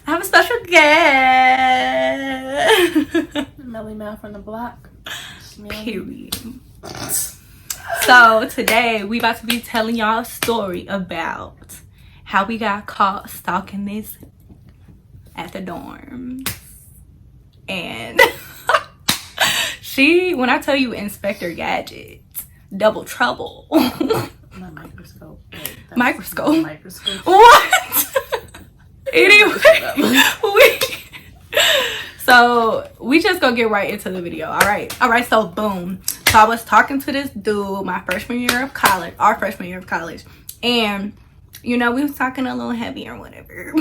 I have a special guest. Melly Mouth from the block. Period. So today we about to be telling y'all a story about how we got caught stalking this at the dorms. And when I tell you Inspector Gadgets, double trouble. My microscope. Microscope? Microscope. What? Anyway, so we just gonna get right into the video. All right, so boom. So I was talking to this dude my freshman year of college, and you know, we was talking a little heavy or whatever.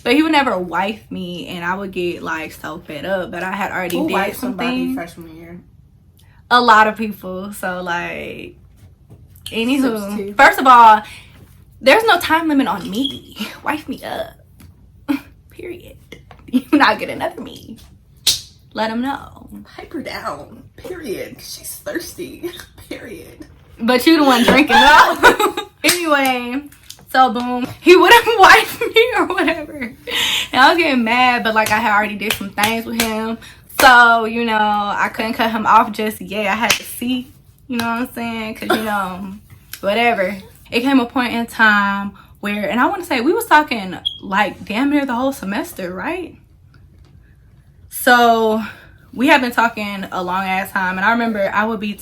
But he would never wife me, and I would get like so fed up. But I had already did something. Freshman year. A lot of people. So like, anywho, first of all, there's no time limit on me. Wife me up. Period. You're not getting another me. Let him know. Pipe her down. Period. She's thirsty. Period. But you the one drinking up. Anyway. So boom, he wouldn't wife me or whatever. And I was getting mad, but like I had already did some things with him. So, you know, I couldn't cut him off just yet. I had to see, you know what I'm saying? Cause you know, whatever. It came a point in time where, and I want to say we was talking like damn near the whole semester, right? So we have been talking a long ass time. And I remember I would be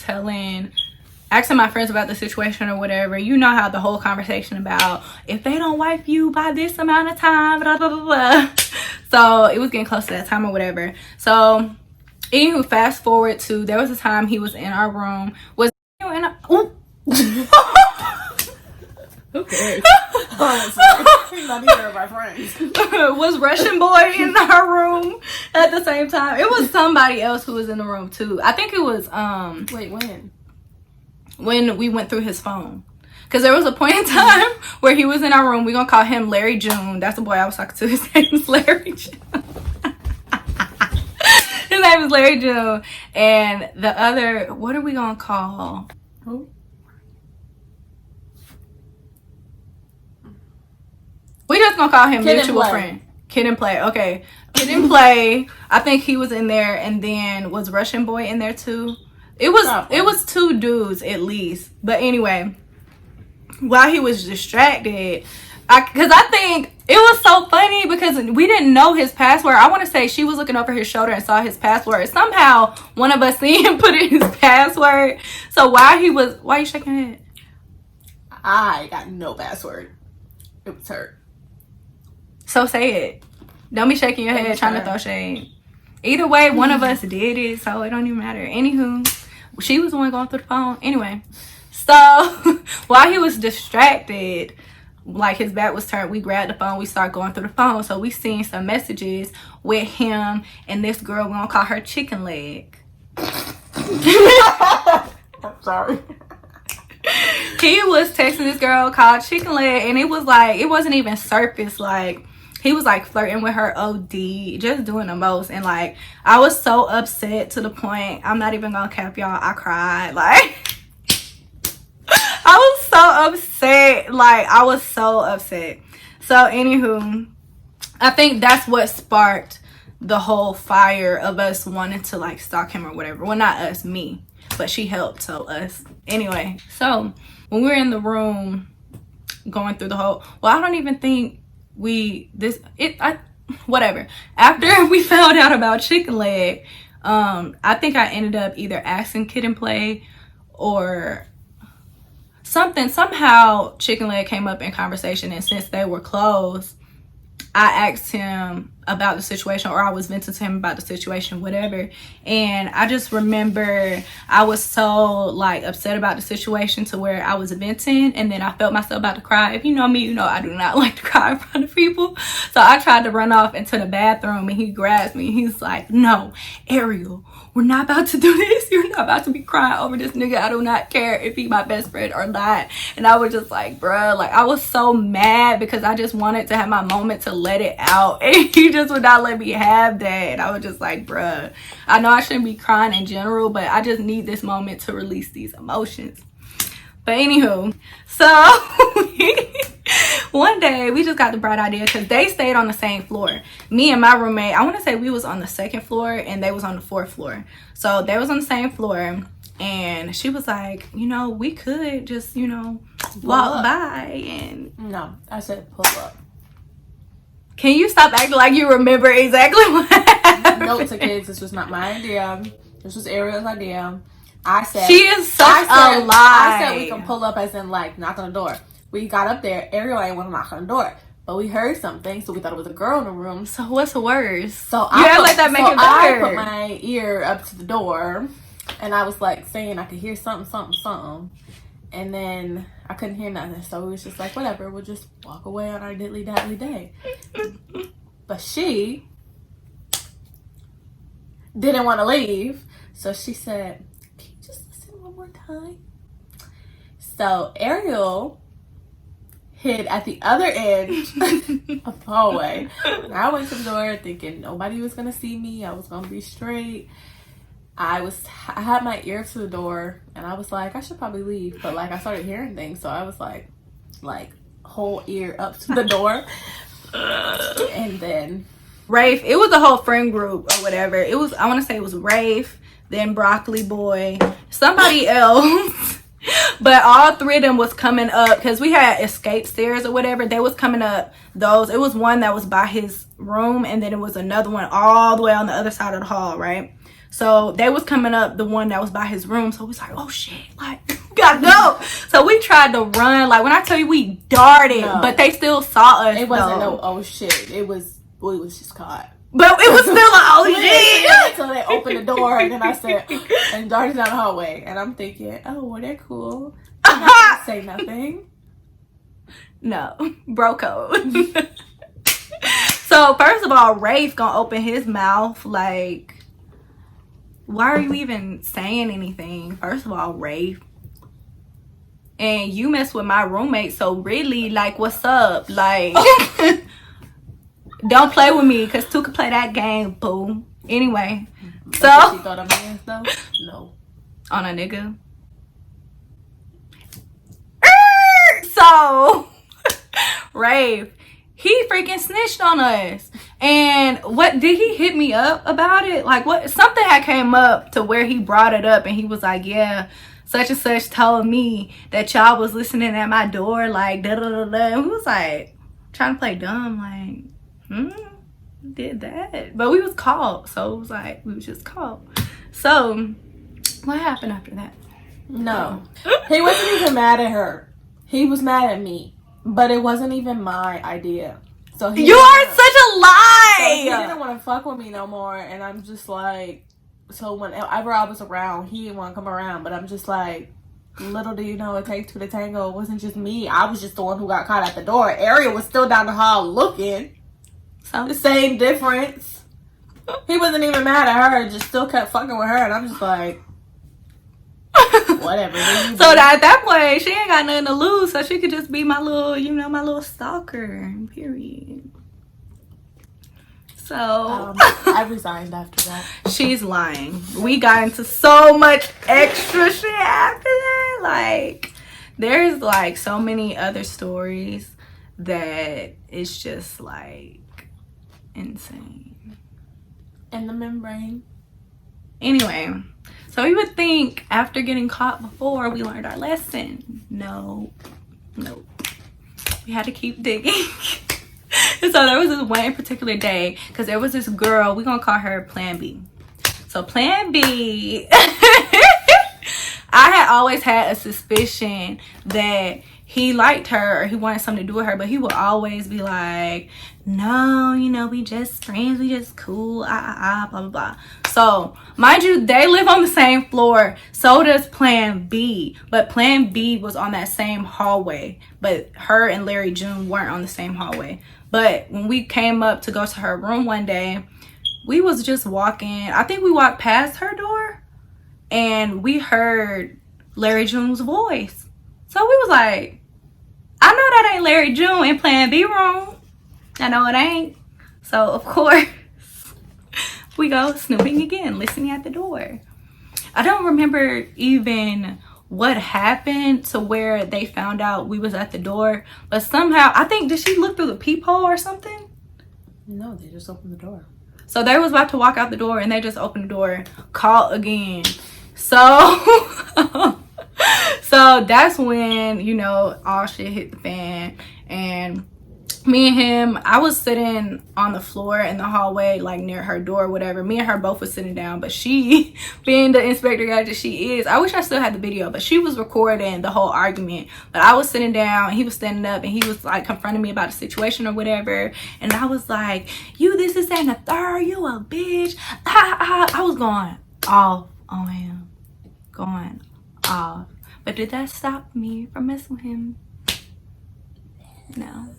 asking my friends about the situation or whatever. You know how the whole conversation about if they don't wife you by this amount of time, blah, blah, blah, blah. So it was getting close to that time or whatever. So anywho, fast forward to, there was a time he was in our room. Was in a, ooh. Okay. Honestly, not either of our friends. Was Russian boy in our room at the same time? It was somebody else who was in the room too. I think it was Wait, when we went through his phone, because there was a point in time where he was in our room. We're gonna call him Larry June. That's the boy I was talking to. His name is Larry June. His name is Larry June. And the other, what are we gonna call? Who? We just gonna call him Kid mutual friend. Kid and Play. Okay. Kid and Play. I think he was in there, and then was Russian boy in there too? It was two dudes at least. But anyway, while he was distracted, because I think it was so funny because we didn't know his password. I want to say she was looking over his shoulder and saw his password. Somehow one of us seen him put in his password. So why are you shaking your head? I got no password. It was her. So say it. Don't be shaking your head trying to throw shade. Either way, one of us did it, so it don't even matter. Anywho, she was the one going through the phone. Anyway, so while he was distracted, like his back was turned, we grabbed the phone, we started going through the phone. So we seen some messages with him and this girl. We're gonna call her Chicken Leg. I'm sorry. He was texting this girl called Chicken Leg, and it was like, it wasn't even surface. Like, he was like flirting with her OD, just doing the most. And like, I was so upset to the point, I'm not even gonna cap y'all, I cried. Like, I was so upset. Like, I was so upset. So anywho, I think that's what sparked the whole fire of us wanting to like stalk him or whatever. Well, not us, me, but she helped, so us. Anyway, so when we were in the room going through the whole, well, I don't even think whatever. After we found out about Chicken Leg, I think I ended up either asking Kid and Play or something. Somehow Chicken Leg came up in conversation, and since they were close, I asked him about the situation, or I was venting to him about the situation, whatever. And I just remember I was so like upset about the situation to where I was venting, and then I felt myself about to cry. If you know me, you know I do not like to cry in front of people. So I tried to run off into the bathroom, and he grabs me. He's like, "No, Ariel, we're not about to do this. You're not about to be crying over this nigga. I do not care if he's my best friend or not." And I was just like, bruh, like I was so mad because I just wanted to have my moment to let it out, and he just would not let me have that. And I was just like, bruh, I know I shouldn't be crying in general, but I just need this moment to release these emotions. But anywho, so one one day we just got the bright idea because they stayed on the same floor. Me and my roommate, I want to say we was on the 2nd floor and they was on the 4th floor. So they was on the same floor, and she was like, you know, we could just, you know, walk by and... No, I said pull up. Can you stop acting like you remember exactly what happened? No, to kids, this was not my idea. This was Ariel's idea. I said... She is such a lie. I said we can pull up as in, like, knock on the door. We got up there. Ariel ain't want to knock on the door. But we heard something, so we thought it was a girl in the room. So what's worse? So I put my ear up to the door, and I was, like, saying I could hear something. And then I couldn't hear nothing. So it was just like, whatever, we'll just walk away on our diddly-daddly day. But she didn't want to leave. So she said, can you just listen one more time? So Ariel hid at the other end of the hallway. And I went to the door thinking nobody was going to see me. I was going to be straight. I had my ear to the door, and I was like, I should probably leave. But, like, I started hearing things, so I was like, whole ear up to the door. And then... Rafe, it was a whole friend group or whatever. It was, I want to say it was Rafe, then Broccoli Boy, somebody else. But all 3 of them was coming up, because we had escape stairs or whatever. They was coming up those. It was one that was by his room, and then it was another one all the way on the other side of the hall, right? So they was coming up the one that was by his room. So we was like, oh shit, like, gotta go. So we tried to run. Like, when I tell you we darted, but they still saw us. It wasn't no oh shit. It was just caught. But it was still like, oh shit. So they opened the door, and then I said, and darted down the hallway. And I'm thinking, oh, well, they're cool. I'm not gonna say nothing. No, bro code. So first of all, Rafe gonna open his mouth like, why are you even saying anything? First of all, Rafe. And you mess with my roommate, so really, like, what's up? Like, don't play with me, because 2 can play that game, boo. Anyway, That's so... what she thought of me, though? No. On a nigga. So, Rafe, he freaking snitched on us. And what did he hit me up about it? Like, what? Something had came up to where he brought it up, and he was like, yeah, such and such told me that y'all was listening at my door, like, da da da da. And we was like, trying to play dumb, like, did that. But we was caught, so it was like, we was just caught. So, what happened after that? No. He wasn't even mad at her. He was mad at me. But it wasn't even my idea. So you are such a lie! So he didn't want to fuck with me no more. And I'm just like... So whenever I was around, he didn't want to come around. But I'm just like... Little do you know, it takes 2 to tango. It wasn't just me. I was just the one who got caught at the door. Ariel was still down the hall looking. So? The same difference. He wasn't even mad at her. Just still kept fucking with her. And I'm just like... Whatever. So at that point, she ain't got nothing to lose, so she could just be my little, you know, my little stalker. Period. So I resigned after that. She's lying. We got into so much extra shit after that. Like, there's like so many other stories that it's just like insane. In the membrane. Anyway. So you would think after getting caught before we learned our lesson. No. We had to keep digging. And so there was this one particular day, because there was this girl, we're going to call her Plan B. So Plan B, I had always had a suspicion that he liked her or he wanted something to do with her, but he would always be like, no, you know, we just friends, we just cool, blah, blah, blah. So, mind you, they live on the same floor. So does Plan B. But Plan B was on that same hallway. But her and Larry June weren't on the same hallway. But when we came up to go to her room one day, we was just walking. I think we walked past her door. And we heard Larry June's voice. So we was like, I know that ain't Larry June in Plan B room. I know it ain't. So, of course, we go snooping again, listening at the door. I don't remember even what happened to where they found out we was at the door. But somehow, I think, did she look through the peephole or something? No, they just opened the door. So they was about to walk out the door and they just opened the door, called again. So, so that's when, you know, all shit hit the fan. And me and him, I was sitting on the floor in the hallway, like near her door or whatever. Me and her both was sitting down, but she, being the inspector gadget she is, I wish I still had the video, but she was recording the whole argument. But I was sitting down, he was standing up, and he was like confronting me about the situation or whatever. And I was like, you this, and the third, you a bitch. I was going off on him, going off. But did that stop me from messing with him? No.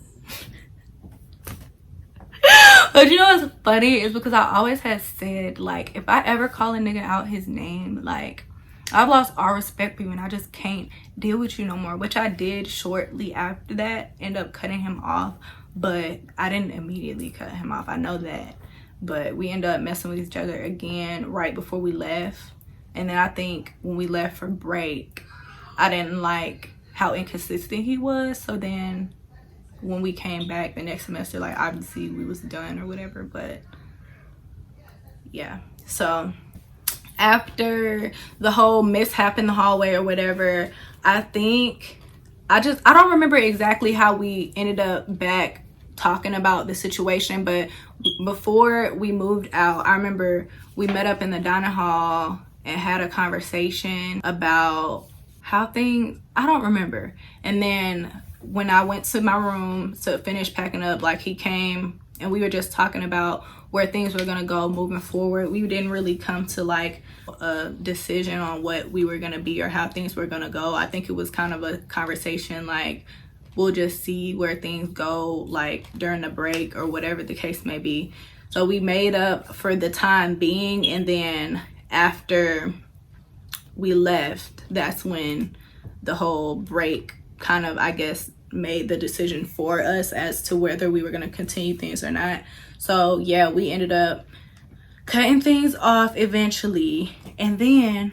But you know what's funny is because I always had said, like, if I ever call a nigga out his name, like, I've lost all respect for you and I just can't deal with you no more, which I did shortly after that, end up cutting him off. But I didn't immediately cut him off, I know that. But we ended up messing with each other again right before we left. And then I think when we left for break, I didn't like how inconsistent he was. So then when we came back the next semester, like, obviously we was done or whatever. But yeah, so after the whole mishap in the hallway or whatever, I think I don't remember exactly how we ended up back talking about the situation. But before we moved out, I remember we met up in the dining hall and had a conversation about how things, I don't remember. And then when I went to my room to finish packing up, like, he came and we were just talking about where things were gonna go moving forward. We didn't really come to like a decision on what we were gonna be or how things were gonna go. I think it was kind of a conversation like, we'll just see where things go, like during the break or whatever the case may be. So we made up for the time being, and then after we left, that's when the whole break kind of, I guess, made the decision for us as to whether we were going to continue things or not. So yeah, we ended up cutting things off eventually, and then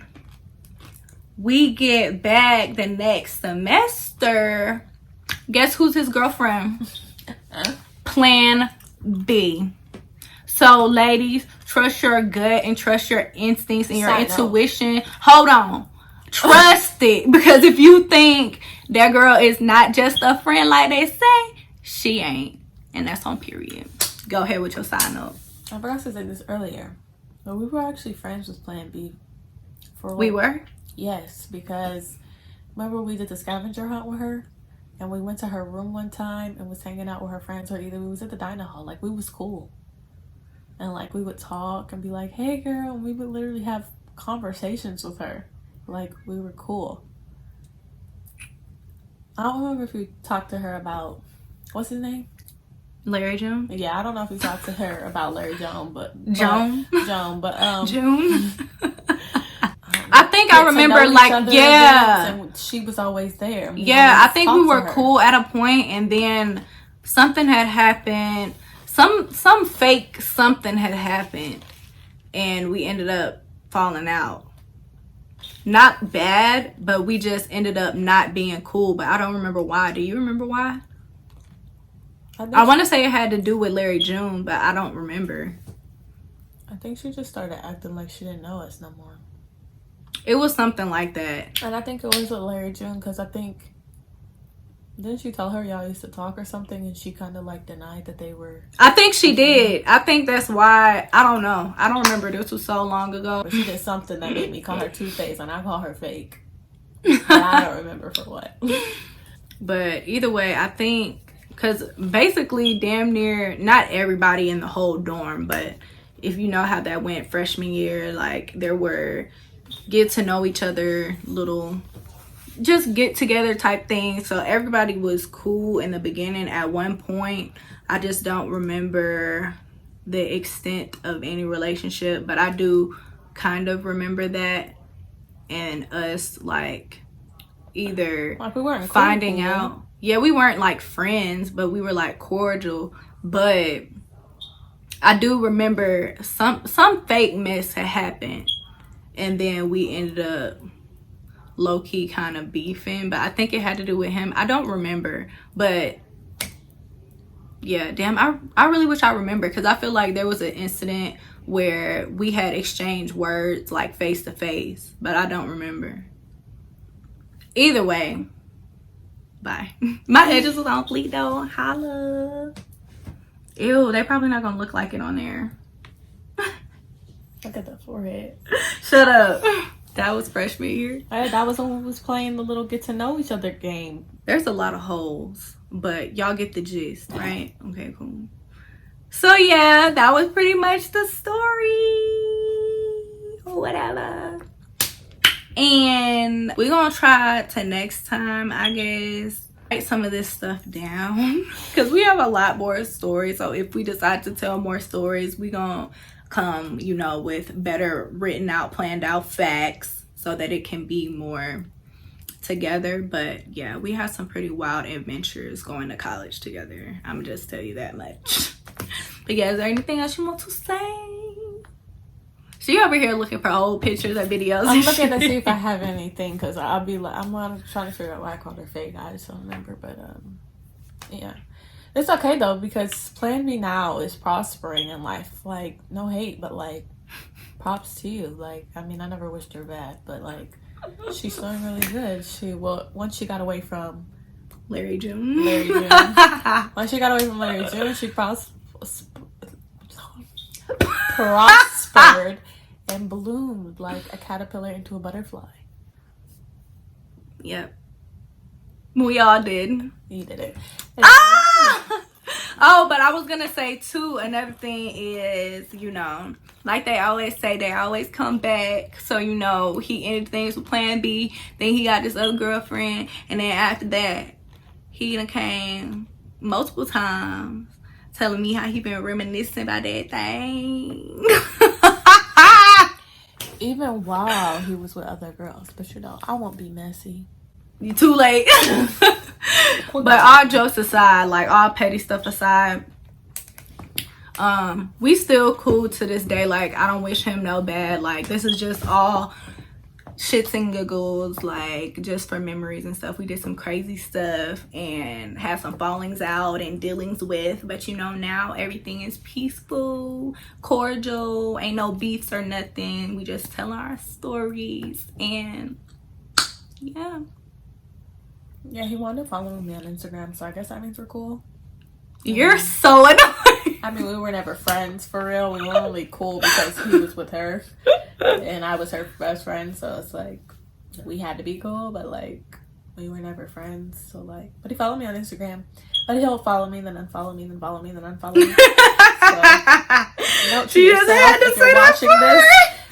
we get back the next semester. Guess who's his girlfriend? Plan B. So ladies, trust your gut and trust your instincts and your intuition. Hold on. Trust it, because if you think that girl is not just a friend like they say, she ain't. And that's on period. Go ahead with your side note. I forgot to say this earlier, but we were actually friends with Plan B. We were? Yes, because remember we did the scavenger hunt with her? And we went to her room one time and was hanging out with her friends, or either we was at the dining hall. Like, we was cool. And like, we would talk and be like, hey girl, and we would literally have conversations with her. Like, we were cool. I don't remember if we talked to her about, what's his name? Larry Jones? Yeah, I don't know if we talked to her about Larry Jones, but June. I think I remember, like, yeah. And she was always there. Yeah, I think we were cool at a point, and then something had happened. Some fake something had happened, and we ended up falling out. Not bad, but we just ended up not being cool. But I don't remember why. Do you remember why? I want to say it had to do with Larry June, but I don't remember. I think she just started acting like she didn't know us no more. It was something like that. And I think it was with Larry June, because I think, didn't you tell her y'all used to talk or something, and she kind of like denied that they were? I think she did. I think that's why. I don't know. I don't remember. This was so long ago. But she did something that made me call her Two-Face, and I call her fake. But I don't remember for what. But either way, I think, because basically damn near, not everybody in the whole dorm, but if you know how that went freshman year, like, there were get to know each other little, just get together type things. So everybody was cool in the beginning. At one point, I just don't remember the extent of any relationship, but I do kind of remember that, and us like either like we weren't finding cool. out. Yeah, we weren't like friends, but we were like cordial. But I do remember some fake mess had happened, and then we ended up low-key kind of beefing, but I think it had to do with him. I don't remember, but yeah, damn, I really wish I remember, because I feel like there was an incident where we had exchanged words like face to face, but I don't remember. Either way, bye. My edges was on fleek though. Holla. Ew, they probably not gonna look like it on there. Look at the forehead. Shut up. That was freshman year. That was when we was playing the little get to know each other game. There's a lot of holes, but y'all get the gist, right? Okay, cool. So yeah, that was pretty much the story. Or whatever. And we're gonna try to next time, I guess, write some of this stuff down. Because we have a lot more stories. So if we decide to tell more stories, we gonna come, you know, with better written out, planned out facts so that it can be more together. But yeah, we had some pretty wild adventures going to college together. I'm just tell you that much. But yeah, is there anything else you want to say? She over here looking for old pictures and videos. I'm looking to see if I have anything, because I'll be like, I'm trying to figure out why I called her fake. I just don't remember, but yeah. It's okay though, because Plan B now is prospering in life. Like, no hate, but like, props to you. Like, I mean, I never wished her bad, but like, she's doing really good. Once she got away from Larry June. Once she got away from Larry June, she prospered and bloomed like a caterpillar into a butterfly. Yep. We all did. You did it. Oh, but I was gonna say too, another thing is, you know, like they always say, they always come back. So, you know, he ended things with Plan B, then he got this other girlfriend, and then after that, he done came multiple times telling me how he been reminiscing about that thing. Even while he was with other girls. But you know, I won't be messy. You too late. But all jokes aside, like all petty stuff aside, we still cool to this day. Like, I don't wish him no bad. Like, this is just all shits and giggles, like just for memories and stuff. We did some crazy stuff and had some fallings out and dealings with, but you know, now everything is peaceful, cordial, ain't no beefs or nothing. We just tell our stories, and yeah, he wanted to follow me on Instagram, so I guess that means we're cool. You're so annoying. I mean, we were never friends for real. We were only cool because he was with her and I was her best friend, so it's like we had to be cool, but like we were never friends. So like, but he followed me on Instagram, but he'll follow me, then unfollow me, then follow me, then unfollow me. So, note to yourself, if you're watching this,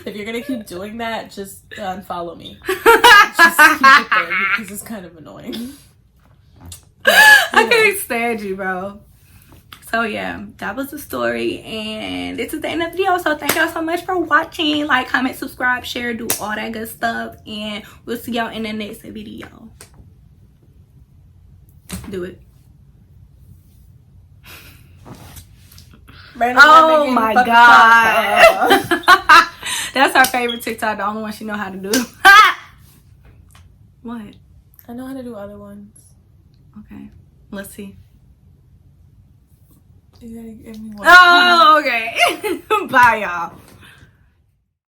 if you're gonna keep doing that, just unfollow me. Just keep it there because it's kind of annoying. I can't stand you, bro. So yeah, that was the story, and this is the end of the video. So thank y'all so much for watching. Like, comment, subscribe, share, do all that good stuff, and we'll see y'all in the next video. Do it. Oh my god. That's our favorite TikTok, the only one she know how to do. What? I know how to do other ones. Okay, let's see. You gotta give me one. Oh, okay. Bye, y'all.